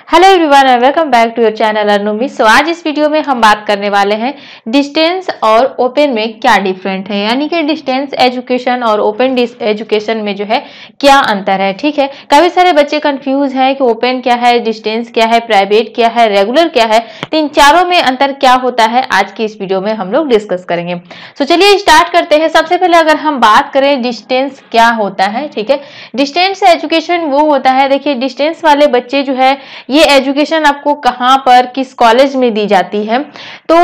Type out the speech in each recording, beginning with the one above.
Hello everyone and welcome back to your channel अर्नुमी। सो आज इस वीडियो में हम बात करने वाले हैं डिस्टेंस और ओपन में क्या डिफरेंट है, यानी कि डिस्टेंस एजुकेशन और ओपन एजुकेशन में जो है क्या अंतर है। ठीक है, काफी सारे बच्चे कंफ्यूज हैं कि ओपन क्या है, डिस्टेंस क्या है, प्राइवेट क्या है, रेगुलर क्या है, तो इन चारों में अंतर क्या होता है आज की इस वीडियो में हम लोग डिस्कस करेंगे। सो चलिए स्टार्ट करते हैं। सबसे पहले अगर हम बात करें डिस्टेंस क्या होता है, ठीक है, डिस्टेंस एजुकेशन वो होता है, देखिए डिस्टेंस वाले बच्चे जो है ये एजुकेशन आपको कहाँ पर किस कॉलेज में दी जाती है, तो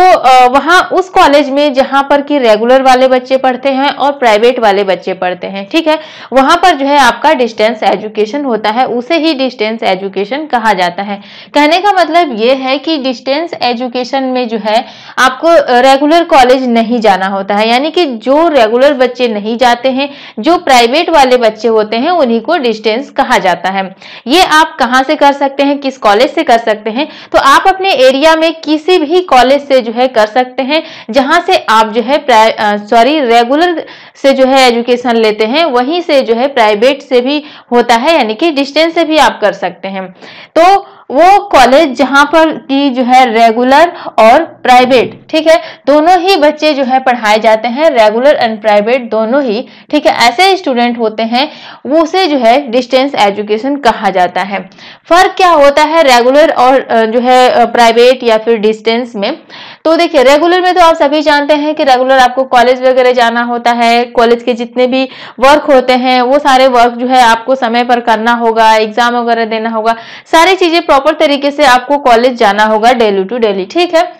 वहाँ उस कॉलेज में जहाँ पर कि रेगुलर वाले बच्चे पढ़ते हैं और प्राइवेट वाले बच्चे पढ़ते हैं। ठीक है, वहाँ पर जो है आपका डिस्टेंस एजुकेशन होता है, उसे ही डिस्टेंस एजुकेशन कहा जाता है। कहने का मतलब ये है कि डिस्टेंस एजुकेशन में जो है आपको रेगुलर कॉलेज नहीं जाना होता है, यानी कि जो रेगुलर बच्चे नहीं जाते हैं, जो प्राइवेट वाले बच्चे होते हैं उन्हीं को डिस्टेंस कहा जाता है। ये आप कहाँ से कर सकते हैं, किस कॉलेज से कर सकते हैं, तो आप अपने एरिया में किसी भी कॉलेज से जो है कर सकते हैं जहां से आप जो है रेगुलर से जो है एजुकेशन लेते हैं, वहीं से जो है प्राइवेट से भी होता है, यानी कि डिस्टेंस से भी आप कर सकते हैं। तो वो कॉलेज जहां पर की जो है रेगुलर और प्राइवेट, ठीक है, दोनों ही बच्चे जो है पढ़ाए जाते हैं, रेगुलर एंड प्राइवेट दोनों ही। ठीक है, ऐसे स्टूडेंट होते हैं वो उसे जो है डिस्टेंस एजुकेशन कहा जाता है। फर्क क्या होता है रेगुलर और जो है प्राइवेट या फिर डिस्टेंस में? तो देखिए रेगुलर में तो आप सभी जानते हैं कि रेगुलर आपको कॉलेज वगैरह जाना होता है, कॉलेज के जितने भी वर्क होते हैं वो सारे वर्क जो है आपको समय पर करना होगा, एग्जाम वगैरह देना होगा, सारी चीजें प्रॉपर तरीके से आपको कॉलेज जाना होगा डेली टू डेली। ठीक है,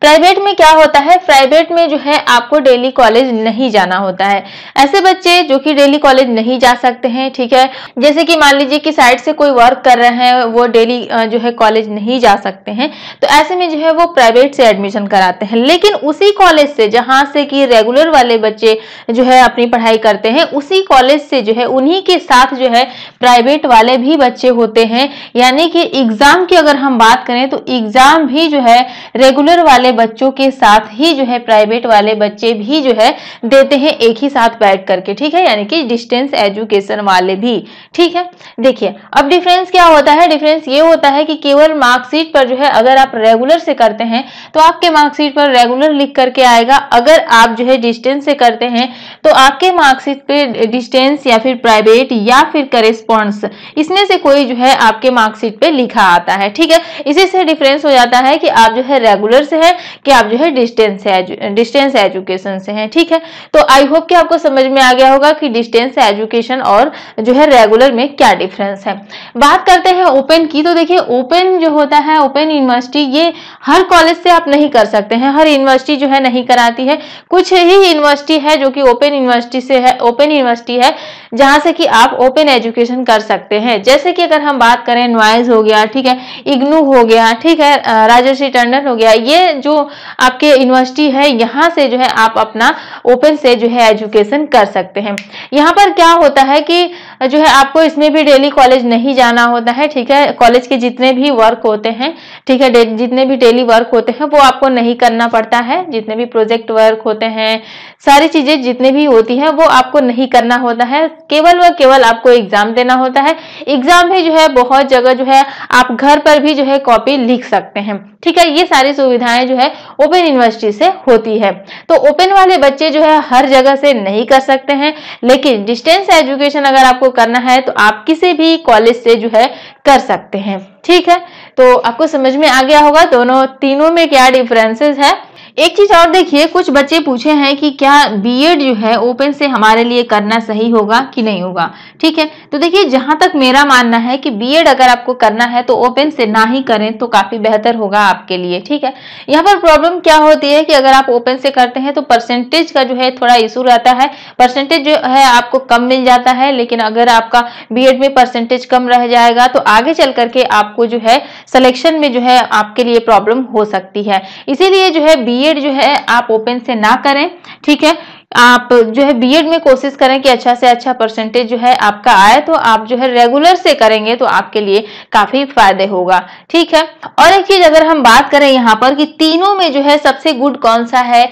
प्राइवेट में क्या होता है, प्राइवेट में जो है आपको डेली कॉलेज नहीं जाना होता है। ऐसे बच्चे जो कि डेली कॉलेज नहीं जा सकते हैं, ठीक है, जैसे कि मान लीजिए कि साइड से कोई वर्क कर रहे हैं, वो डेली जो है कॉलेज नहीं जा सकते हैं, तो ऐसे में जो है वो प्राइवेट से एडमिशन कराते हैं। लेकिन उसी कॉलेज से जहां से कि रेगुलर वाले बच्चे जो है अपनी पढ़ाई करते हैं, उसी कॉलेज से जो है उन्हीं के साथ जो है प्राइवेट वाले भी बच्चे होते हैं, यानी कि एग्जाम की अगर हम बात करें तो एग्जाम भी जो है रेगुलर वाले बच्चों के साथ ही जो है प्राइवेट वाले बच्चे भी जो है देते हैं एक ही साथ बैठ करके। ठीक है, यानी कि डिस्टेंस एजुकेशन वाले भी। ठीक है, देखिए अब डिफरेंस क्या होता है, डिफरेंस ये होता है कि केवल मार्कशीट पर जो है अगर आप रेगुलर से करते हैं तो आपके मार्कशीट पर रेगुलर लिख करके आएगा, अगर आप जो है डिस्टेंस से करते हैं तो आपके मार्कशीट पे डिस्टेंस या फिर प्राइवेट या फिर करेस्पॉन्ड्स, इसमें से कोई जो है आपके मार्कशीट पे लिखा आता है। ठीक है, इसी से डिफरेंस हो जाता है कि आप जो है रेगुलर से है कि आप जो है डिस्टेंस एजुकेशन से हैं। ठीक है, तो आई होप कि आपको समझ में आ गया होगा कि डिस्टेंस एजुकेशन और जो है रेगुलर में क्या डिफरेंस है। बात करते हैं ओपन की, तो देखिए ओपन जो होता है, ओपन यूनिवर्सिटी, ये हर कॉलेज से आप नहीं कर सकते हैं, हर यूनिवर्सिटी जो है नहीं कराती है। कुछ ही यूनिवर्सिटी है जो कि ओपन यूनिवर्सिटी से है, ओपन यूनिवर्सिटी है जहां से कि आप ओपन एजुकेशन कर सकते हैं। जैसे कि अगर हम बात करें नॉइज हो गया, ठीक है, इग्नू हो गया, ठीक है, राजर्षि टंडन हो गया, ये जो आपके यूनिवर्सिटी है यहाँ से जो है आप अपना ओपन से जो है एजुकेशन कर सकते हैं। यहाँ पर क्या होता है कि जो है आपको इसमें भी डेली कॉलेज नहीं जाना होता है। ठीक है, कॉलेज के जितने भी वर्क होते हैं, ठीक है, जितने भी डेली वर्क होते हैं वो आपको नहीं करना पड़ता है, जितने भी प्रोजेक्ट वर्क होते हैं, सारी चीजें जितने भी होती हैं वो आपको नहीं करना होता है, केवल व केवल आपको एग्जाम देना होता है। एग्जाम भी जो है बहुत जगह जो है आप घर पर भी जो है कॉपी लिख सकते हैं। ठीक है, ये सारी सुविधाएं जो है ओपन यूनिवर्सिटी से होती है। तो ओपन वाले बच्चे जो है हर जगह से नहीं कर सकते हैं, लेकिन डिस्टेंस एजुकेशन अगर आपको करना है तो आप किसी भी कॉलेज से जो है कर सकते हैं। ठीक है, तो आपको समझ में आ गया होगा दोनों तीनों में क्या डिफरेंसेस है। एक चीज और देखिए, कुछ बच्चे पूछे हैं कि क्या बीएड जो है ओपन से हमारे लिए करना सही होगा कि नहीं होगा। ठीक है, तो देखिए जहां तक मेरा मानना है कि बीएड अगर आपको करना है तो ओपन से ना ही करें तो काफी बेहतर होगा आपके लिए। ठीक है, यहाँ पर प्रॉब्लम क्या होती है कि अगर आप ओपन से करते हैं तो परसेंटेज का जो है थोड़ा इशू रहता है, परसेंटेज जो है आपको कम मिल जाता है, लेकिन अगर आपका बीएड में परसेंटेज कम रह जाएगा तो आगे चल करके आपको जो है सिलेक्शन में जो है आपके लिए प्रॉब्लम हो सकती है। इसीलिए जो है बीएड जो है आप ओपन से ना करें। ठीक है, आप जो है बीएड में कोशिश करें कि अच्छा से अच्छा परसेंटेज जो है आपका आए, तो आप जो है रेगुलर से करेंगे तो आपके लिए काफी फायदे होगा। ठीक है, और एक चीज अगर हम बात करें यहाँ पर कि तीनों में जो है सबसे गुड कौन सा है,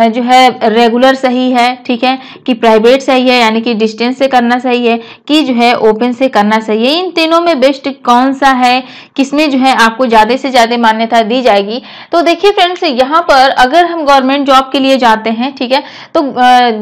जो है रेगुलर सही है, ठीक है, कि प्राइवेट सही है यानी कि डिस्टेंस से करना सही है, कि जो है ओपन से करना सही है, इन तीनों में बेस्ट कौन सा है, किसमें जो है आपको ज्यादा से ज्यादा मान्यता दी जाएगी। तो देखिए फ्रेंड्स, यहाँ पर अगर हम गवर्नमेंट जॉब के लिए जाते हैं, ठीक है, तो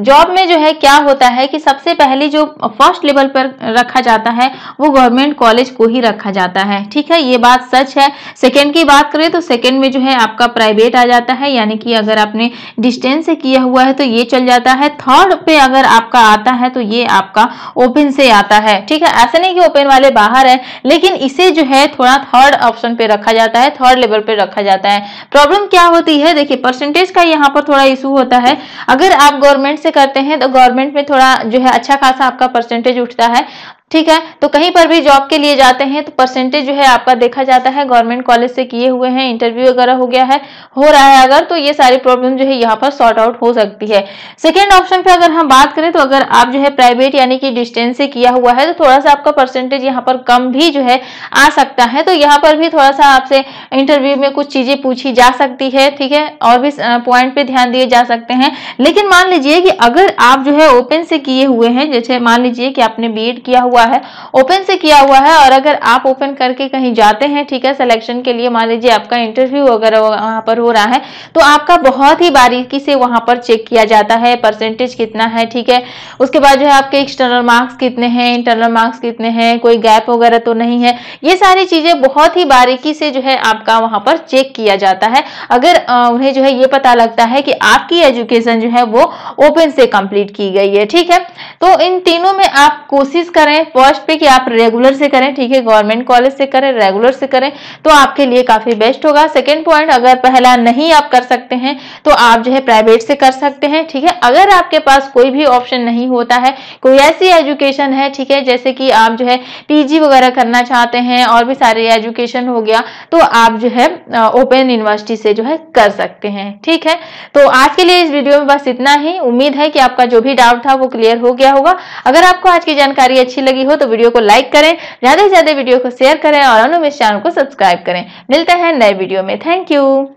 जॉब में जो है क्या होता है कि सबसे पहले जो फर्स्ट लेवल पर रखा जाता है वो गवर्नमेंट कॉलेज को ही रखा जाता है। ठीक है, ये बात सच है। सेकंड की बात करें तो सेकंड में जो है आपका प्राइवेट आ जाता है, यानी कि अगर आपने डिस्टेंस से किया हुआ है तो ये चल जाता है। थर्ड पे अगर आपका आता है तो ये आपका ओपन से आता है। ठीक है, ऐसा नहीं कि ओपन वाले बाहर है, लेकिन इसे जो है थोड़ा थर्ड ऑप्शन पे रखा जाता है, थर्ड लेवल पे रखा जाता है। प्रॉब्लम क्या होती है, देखिए परसेंटेज का यहाँ पर थोड़ा इशू होता है। अगर आप गवर्नमेंट से करते हैं तो गवर्नमेंट में थोड़ा जो है अच्छा खासा आपका परसेंटेज उठता है। ठीक है, तो कहीं पर भी जॉब के लिए जाते हैं तो परसेंटेज जो है आपका देखा जाता है, गवर्नमेंट कॉलेज से किए हुए हैं, इंटरव्यू वगैरह हो गया है, हो रहा है अगर, तो ये सारी प्रॉब्लम जो है यहाँ पर सॉर्ट आउट हो सकती है। सेकेंड ऑप्शन पे अगर हम बात करें तो अगर आप जो है प्राइवेट यानी कि डिस्टेंस से किया हुआ है तो थोड़ा सा आपका परसेंटेज यहाँ पर कम भी जो है आ सकता है। तो यहाँ पर भी थोड़ा सा आपसे इंटरव्यू में कुछ चीजें पूछी जा सकती है। ठीक है, और भी पॉइंट पे ध्यान दिए जा सकते हैं। लेकिन मान लीजिए कि अगर आप जो है ओपन से किए हुए हैं, जैसे मान लीजिए कि आपने बीएड किया हुआ है, ओपन से किया हुआ है, और अगर आप ओपन करके कहीं जाते हैं, ठीक है, सिलेक्शन के लिए, मान लीजिए आपका इंटरव्यू वगैरह वहां पर हो रहा है, तो आपका बहुत ही बारीकी से वहां पर चेक किया जाता है परसेंटेज कितना है। ठीक है, उसके बाद जो है आपके एक्सटर्नल मार्क्स कितने हैं, इंटरनल मार्क्स कितने हैं, कोई गैप वगैरह तो नहीं है, ये सारी चीजें बहुत ही बारीकी से जो है आपका वहां पर चेक किया जाता है। अगर उन्हें जो है ये पता लगता है कि आपकी एजुकेशन जो है वो ओपन से कंप्लीट की गई है। ठीक है, तो इन तीनों में आप कोशिश करें फर्स्ट पे कि आप रेगुलर से करें। ठीक है, गवर्नमेंट कॉलेज से करें, रेगुलर से करें तो आपके लिए काफी बेस्ट होगा। सेकंड पॉइंट, अगर पहला नहीं आप कर सकते हैं तो आप जो है प्राइवेट से कर सकते हैं। ठीक है, अगर आपके पास कोई भी ऑप्शन नहीं होता है, कोई ऐसी एजुकेशन है, ठीक है, जैसे कि आप जो है पीजी वगैरह करना चाहते हैं और भी सारे एजुकेशन हो गया, तो आप जो है ओपन यूनिवर्सिटी से जो है कर सकते हैं। ठीक है, तो आज के लिए इस वीडियो में बस इतना ही। उम्मीद है कि आपका जो भी डाउट था वो क्लियर हो गया होगा। अगर आपको आज की जानकारी अच्छी लगी हो तो वीडियो को लाइक करें, ज्यादा से ज्यादा वीडियो को शेयर करें और अनुमिस चैनल को सब्सक्राइब करें। मिलते हैं नए वीडियो में। Thank you.